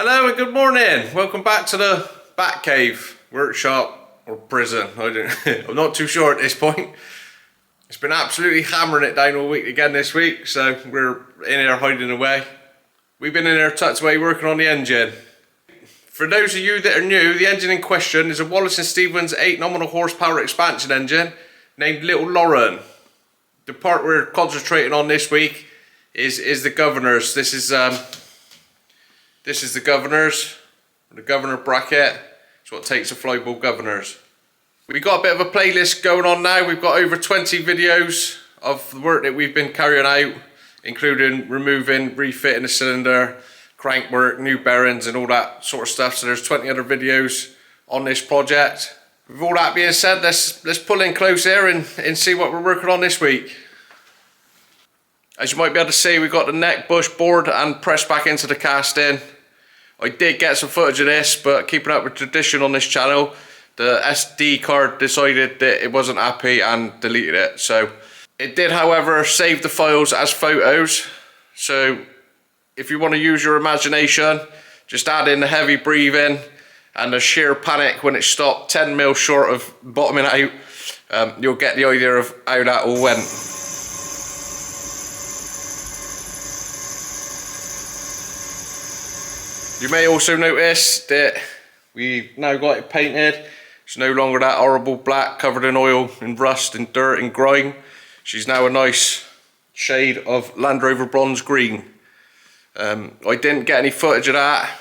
Hello and good morning. Welcome back to the Batcave workshop or prison. I'm not too sure at this point. It's been absolutely hammering it down all week again this week, so we're in here hiding away. We've been in there tucked away working on the engine. For those of you that are new, the engine in question is a Wallace & Stevens 8 nominal horsepower expansion engine named Little Lauren. The part we're concentrating on this week is the governors. This is the governors, the governor bracket. It's what takes the flyball governors. We got a bit of a playlist going on now. We've got over 20 videos of the work that we've been carrying out, including removing, refitting the cylinder, crank work, new bearings and all that sort of stuff. So there's 20 other videos on this project. With all that being said, let's pull in close here and see what we're working on this week. As you might be able to see, we've got the neck bush bored and pressed back into the casting. I did get some footage of this, but keeping up with tradition on this channel, the SD card decided that it wasn't happy and deleted it. So it did, however, save the files as photos. So if you want to use your imagination, just add in the heavy breathing and the sheer panic when it stopped 10 mil short of bottoming out. You'll get the idea of how that all went. You may also notice that we've now got it painted. It's no longer that horrible black covered in oil and rust and dirt and grime. She's now a nice shade of Land Rover bronze green. I didn't get any footage of that.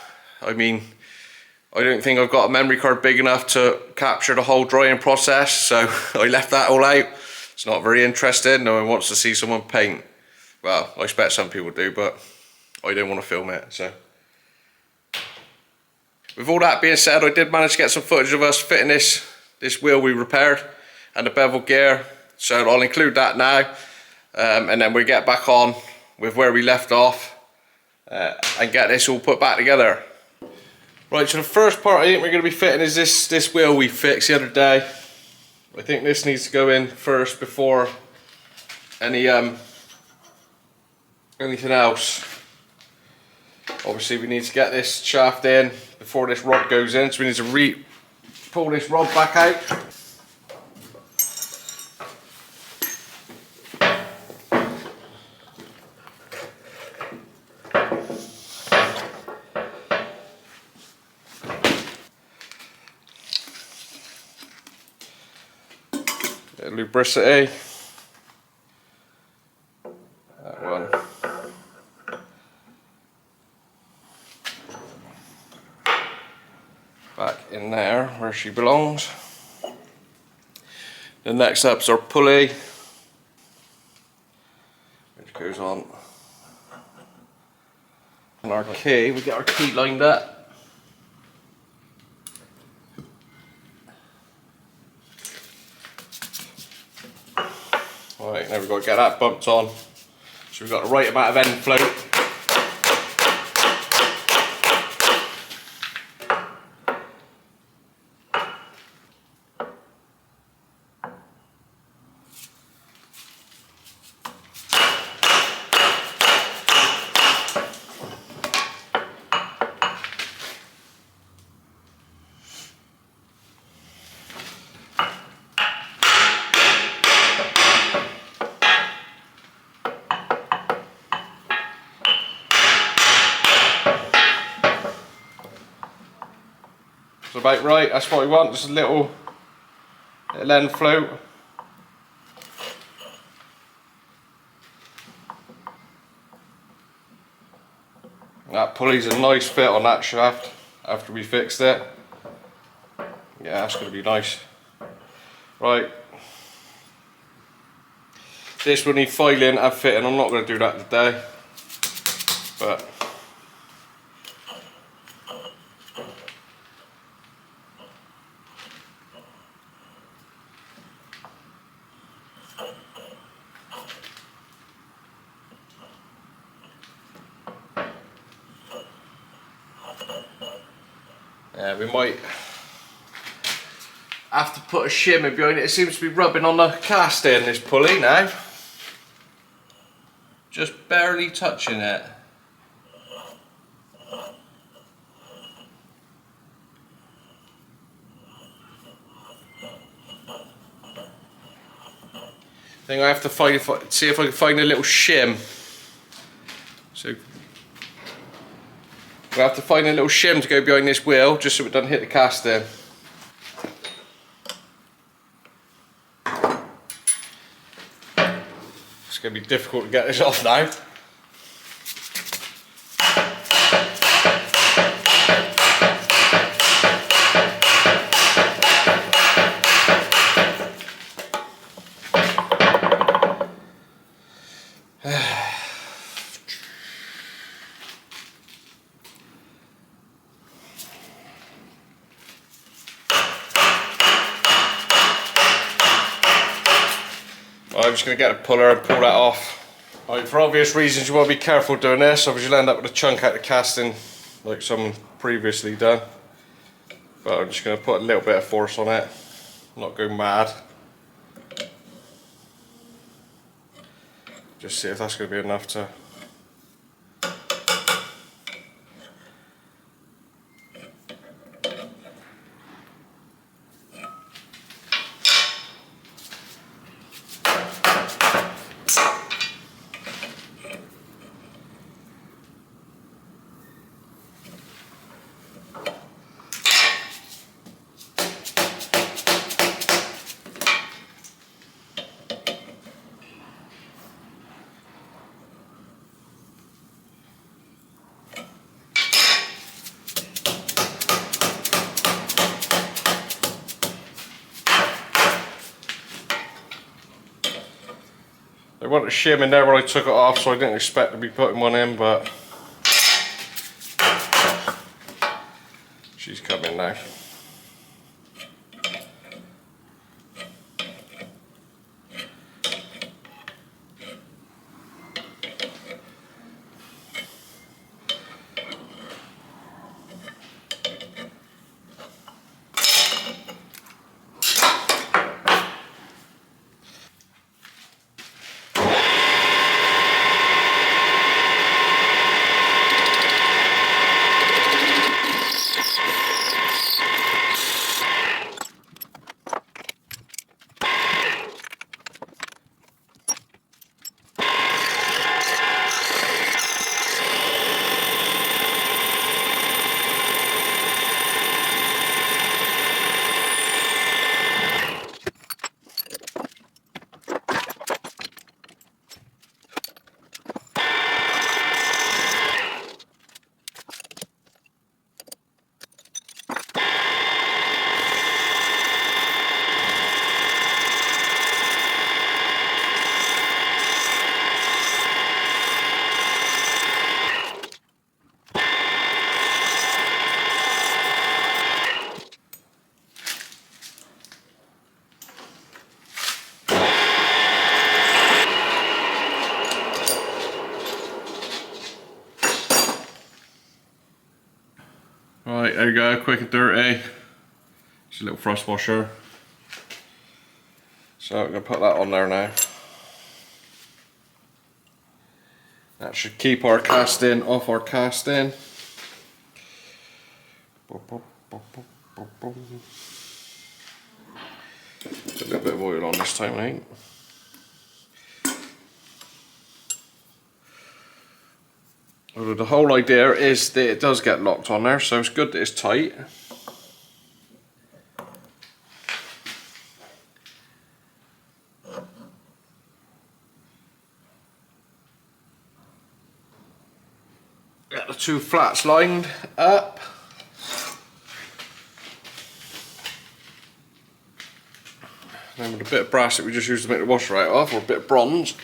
I mean, I don't think I've got a memory card big enough to capture the whole drying process, so I left that all out. It's not very interesting. No one wants to see someone paint. Well, I expect some people do, but I don't want to film it, so. With all that being said, I did manage to get some footage of us fitting this wheel we repaired and the bevel gear, so I'll include that now, and then we get back on with where we left off and get this all put back together. Right, so the first part I think we're going to be fitting is this wheel we fixed the other day. I think this needs to go in first before anything else. Obviously we need to get this shaft in before this rod goes in, so we need to pull this rod back out. Bit of lubricity. That one. Back in there where she belongs. The next up's our pulley, which goes on. And our key, we get our key lined up. Alright, now we've got to get that bumped on. So we've got the right amount of end float. It's about right, that's what we want, just a little end float. That pulley's a nice fit on that shaft after we fixed it. Yeah, that's going to be nice. Right. This will need filing and fitting. I'm not going to do that today. But yeah, we might have to put a shimmer behind it. It seems to be rubbing on the casting, this pulley now. Just barely touching it. I think I have to see if I can find a little shim. So I have to find a little shim to go behind this wheel, just so it doesn't hit the casting. It's going to be difficult to get this off now. I'm just going to get a puller and pull that off. Right, for obvious reasons you want to be careful doing this, otherwise you'll end up with a chunk out of casting like someone previously done. But I'm just going to put a little bit of force on it, not go mad. Just see if that's going to be enough to... There wasn't a shim in there when I took it off, so I didn't expect to be putting one in, but she's coming now. Right, there you go, quick and dirty. Just a little frost washer. So I'm going to put that on there now. That should keep our casting off our casting. A little bit of oil on this time, I think. Although the whole idea is that it does get locked on there, so it's good that it's tight. Get the two flats lined up. Then with a bit of brass that we just used to make the washer out of, or a bit of bronze.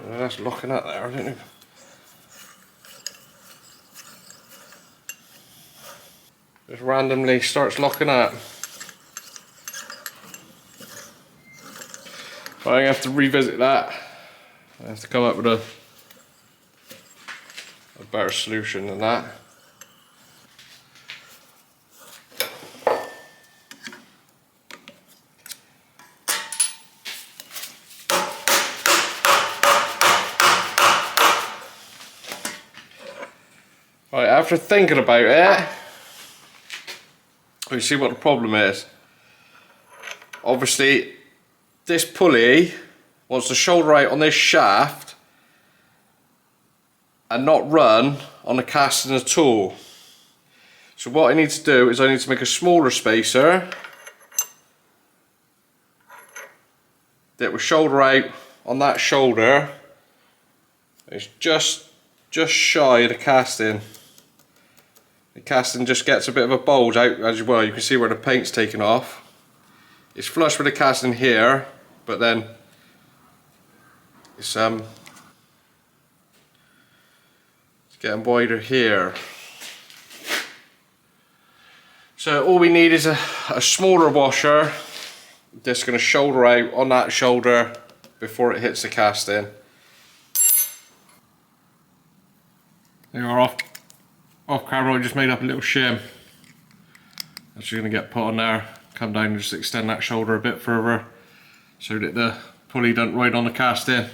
That's locking up there, I don't know. Just randomly starts locking up. I'm going to have to revisit that. I have to come up with better solution than that. Right, after thinking about it, we see what the problem is. Obviously, this pulley wants to shoulder out on this shaft and not run on the casting at all. So what I need to do is I need to make a smaller spacer that will shoulder out on that shoulder. It's just shy of the casting. The casting just gets a bit of a bulge out as well. You can see where the paint's taken off. It's flush with the casting here, but then it's getting wider here. So all we need is a smaller washer that's going to shoulder out on that shoulder before it hits the casting. There you are, off camera. I just made up a little shim. That's just going to get put on there. Come down and just extend that shoulder a bit further so that the pulley doesn't ride on the casting.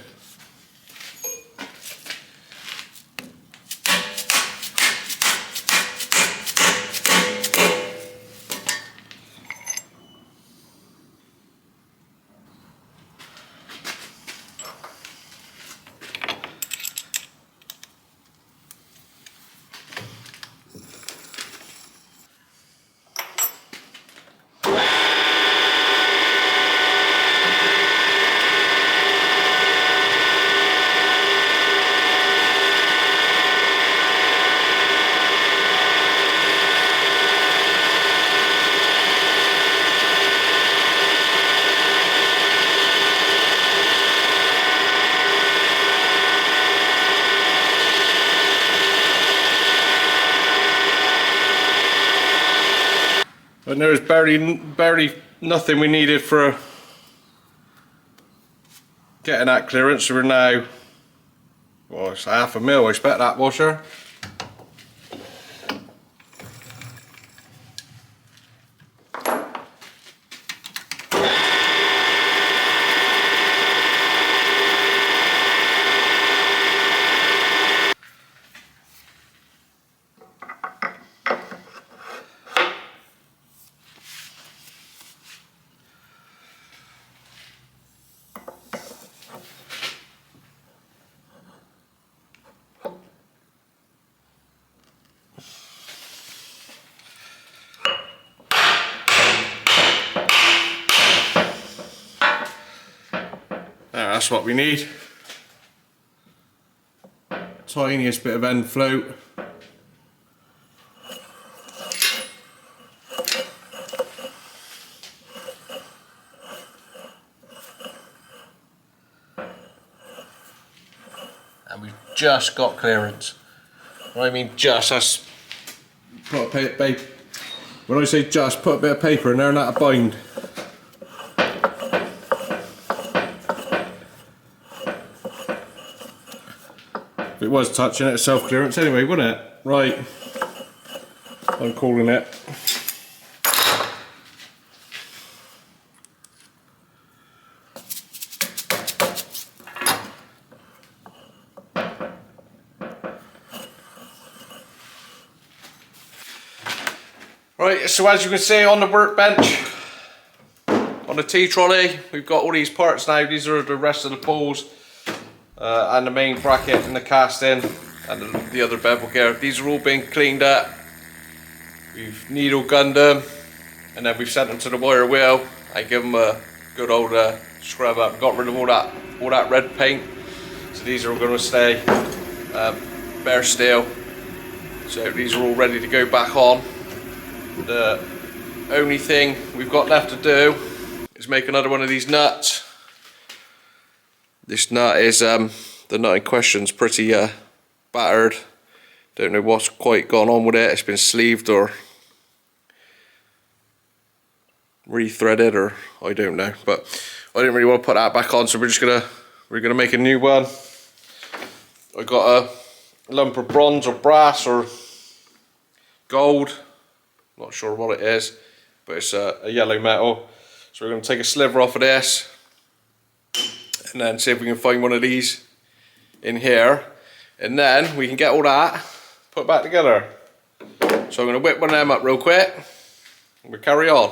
And there's barely nothing we needed for getting that clearance. So we're now, well, it's 1/2 mil, I expect, that washer. That's what we need. Tiniest bit of end float. And we've just got clearance. When I mean just, that's put a paper. When I say just, put a bit of paper in there and that'll bind. If it was touching it, it's self-clearance anyway, wouldn't it? Right, I'm calling it. Right, so as you can see on the workbench, on the T-trolley, we've got all these parts now. These are the rest of the balls. And the main bracket and the casting and the other bevel gear. These are all being cleaned up. We've needle gunned them and then we've sent them to the wire wheel. I give them a good old scrub up. Got rid of all that red paint. So these are all going to stay bare steel. So these are all ready to go back on. The only thing we've got left to do is make another one of these nuts. This nut is, the nut in question's pretty battered. Don't know what's quite gone on with it. It's been sleeved or rethreaded, or I don't know. But I didn't really want to put that back on, so we're gonna make a new one. I got lump of bronze or brass or gold. Not sure what it is, but it's a yellow metal. So we're going to take a sliver off of this and then see if we can find one of these in here, and then we can get all that put back together. So I'm going to whip one of them up real quick and we'll carry on.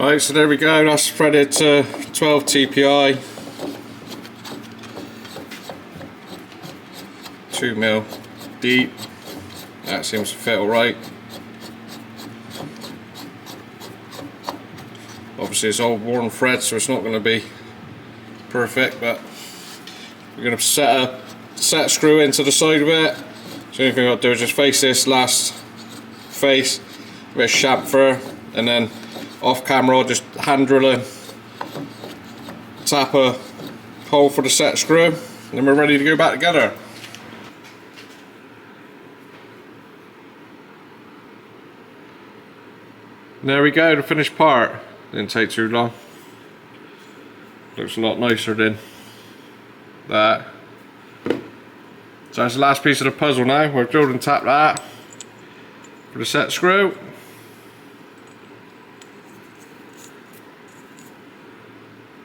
Right, so there we go, that's threaded to 12 TPI, 2mm deep. That seems to fit alright. Obviously it's all worn thread, so it's not going to be perfect, but we're going to set a screw into the side of it. So the only thing I've got to do is just face this last face with chamfer, and then off camera I'll just hand drill a tap a hole for the set screw, and then we're ready to go back together. And there we go, the finished part. Didn't take too long. Looks a lot nicer than that. So that's the last piece of the puzzle now. We've drilled and tapped that for the set screw.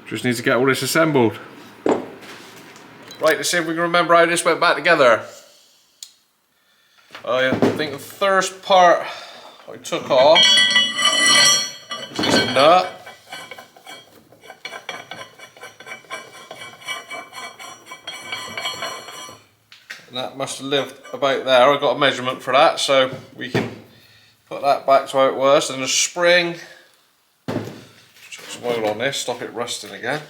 Just need to get all this assembled. Right, let's see if we can remember how this went back together. Oh yeah, I think the first part I took off was this nut. And that must have lived about there. I got a measurement for that, so we can put that back to how it was. And the spring, chuck some oil on this, stop it rusting again.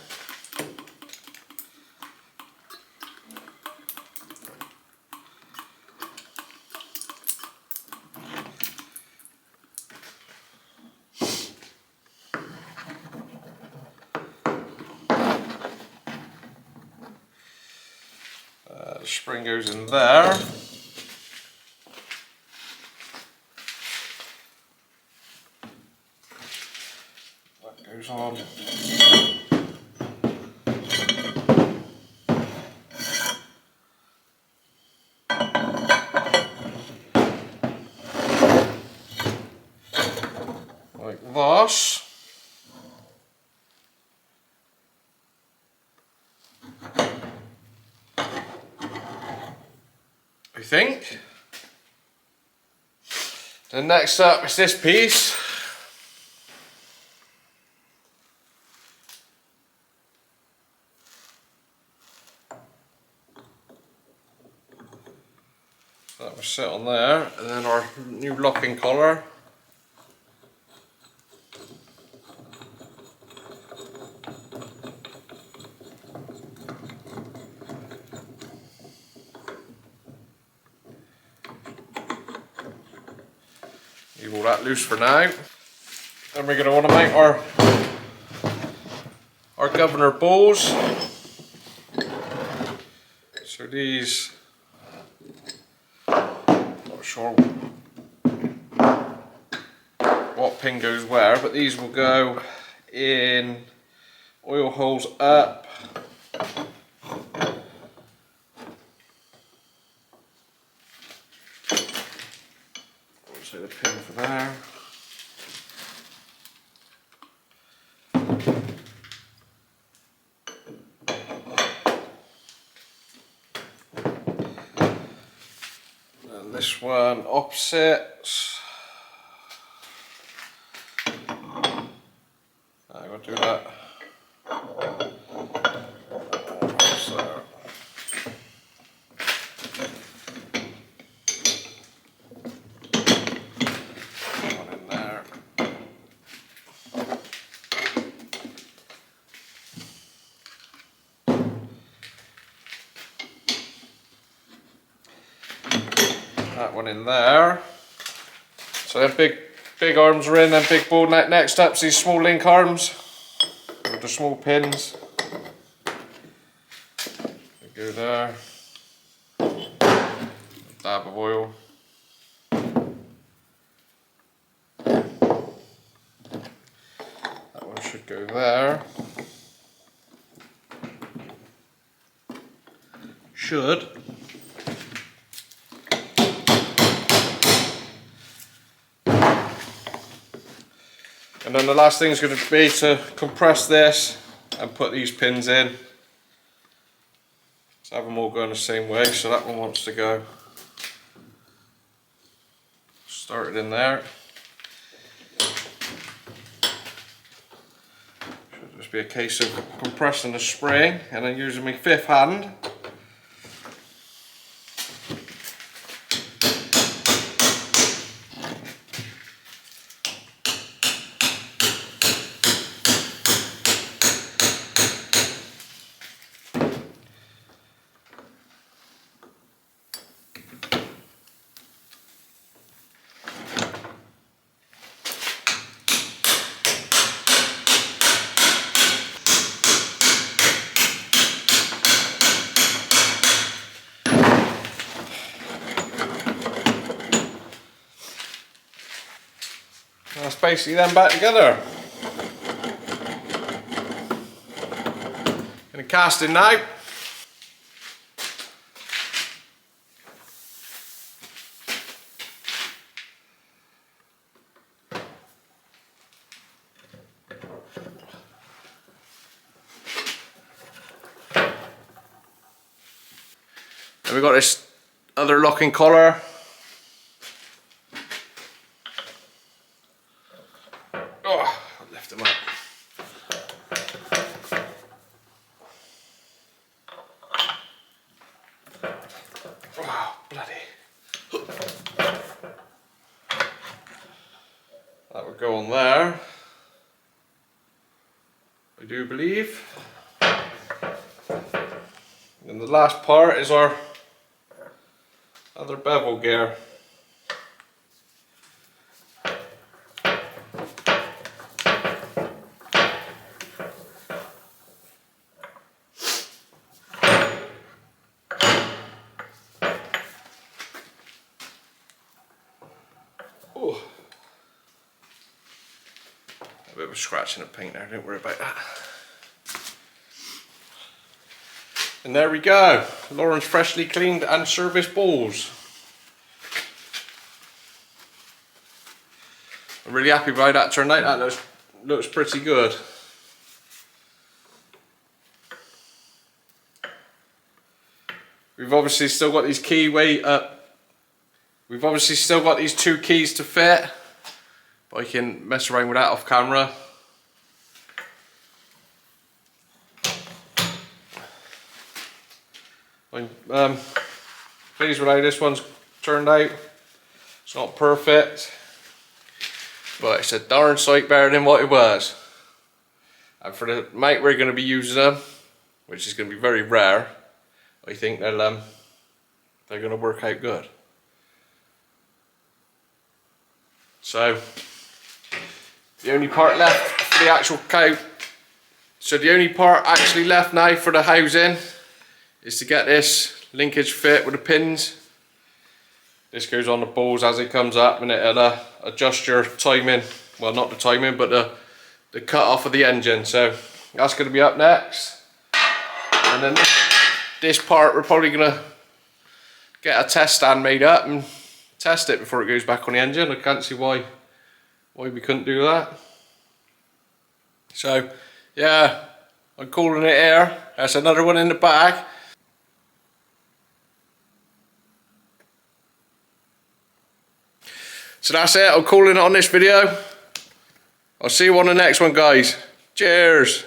The spring goes in there. That goes on. Like this. I think. Then next up is this piece. That will sit on there, and then our new locking collar. Leave all that loose for now. Then we're going to want to make our governor bows. So these, not sure what pin goes where, but these will go in oil holes up. So the pin for there. And this one opposite. I'm going to do that. So. That one in there. So them big arms are in, then big ball neck. Next up's these small link arms with the small pins. They go there. Dab of oil. That one should go there. Should. And then the last thing is going to be to compress this and put these pins in. So have them all going the same way, so that one wants to go. Start it in there. be a case of compressing the spring and then using my fifth hand. That's basically them back together. Gonna cast it now. And we've got this other locking collar. Oh, I'll lift them up. Oh, bloody. That would go on there, I do believe. And the last part is our other bevel gear. Oh. A bit of a scratch in the paint there, don't worry about that. And there we go, Lauren's freshly cleaned and serviced balls. I'm really happy with how that turned out. That looks pretty good. We've obviously still got these we've obviously still got these two keys to fit, but I can mess around with that off camera. I'm pleased with how this one's turned out. It's not perfect, but it's a darn sight better than what it was. And for the amount we're going to be using them, which is going to be very rare, I think they're going to work out good. So the only part left for the actual the only part actually left now for the housing is to get this linkage fit with the pins. This goes on the balls as it comes up, and it'll adjust your timing. Well, not the timing, but the cut off of the engine. So that's going to be up next. And then this part we're probably going to get a test stand made up and test it before it goes back on the engine. I can't see why we couldn't do that. So yeah, I'm calling it here. There's another one in the back. So that's it, I'm calling it on this video. I'll see you on the next one, guys. Cheers.